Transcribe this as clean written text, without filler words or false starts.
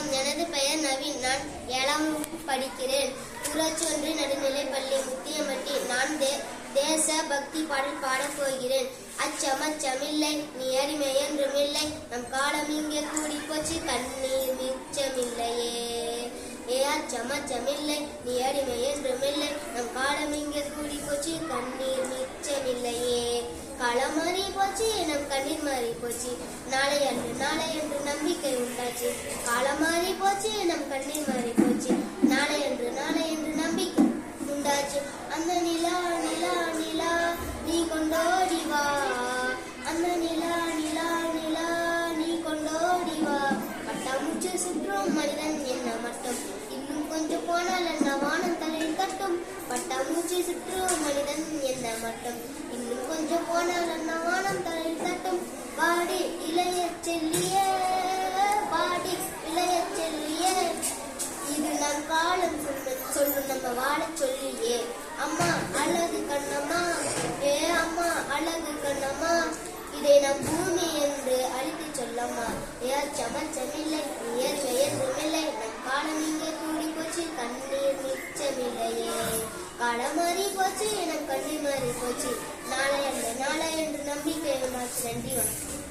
வணக்கம். எனது பெயர் நவீன். நான் 7ஆம் வகுப்பு படிக்கிறேன். ஊராட்சி ஒன்றிய நடுநிலைப்பள்ளி முத்தியம்பட்டி. நான் தேச பக்தி பாடல் பாடப் போகிறேன். அச்சமச்சமில்லை, நீ அடிமை என்றுமில்லை, நம் காலம் இங்கே கூடி போச்சு, கண்ணீர் மிச்சமில்லையே. அச்சமச்சமில்லை, நீ அடிமை என்றுமில்லை, நம் காலம் இங்கே கூடி போச்சு, கண்ணீர் மிச்சமில்லையே. காலம் மாறி போச்சு, நம் கண்ணீர் மாறி போச்சு, நாளை என்று நம்பிக்கை உண்டாச்சு. காலம் மாறி போச்சு, நம் கண்ணீர் மாறி போச்சு, நாளை என்று நம்பிக்கை உண்டாச்சு. அந்த நிலா நிலா நிலா நீ கொண்டோடி வா, அந்த நிலா நிலா நிலா நீ கொண்டோடி வா. பட்டாமூச்சு சுற்றும் மனிதன் என்ன மட்டும், இன்னும் கொஞ்சம் போனால் என்ன வானம் தலையில் கட்டும். பட்டாமூச்சு சுற்றும் மனிதன் என்ன மட்டும், இன்னும் கொஞ்சம் போனால் என்ன வானம் தலையில் தட்டும். பாடி இளைய செல்லியே, பாடி இளைய செல்லியே, இது நம் காலம் சொல்லும் நம்ம வாழ சொல்லியே. அம்மா அழகு கண்ணம்மா, அம்மா அழகு கண்ணம்மா, இதை நம் பூமி என்று அழித்து சொல்லம்மா. சமச்சமில்லை, என்றுமில்லை, நம் காலம் இங்கே கூடி போச்சு, கண்ணீர் மிச்சமில்லையே. காலம் மாறி போச்சு, நம் கண்ணீர் மாறி போச்சு, நாளை என்று நம்பிக்கை உண்டாச்சு. நன்றி, வணக்கம்.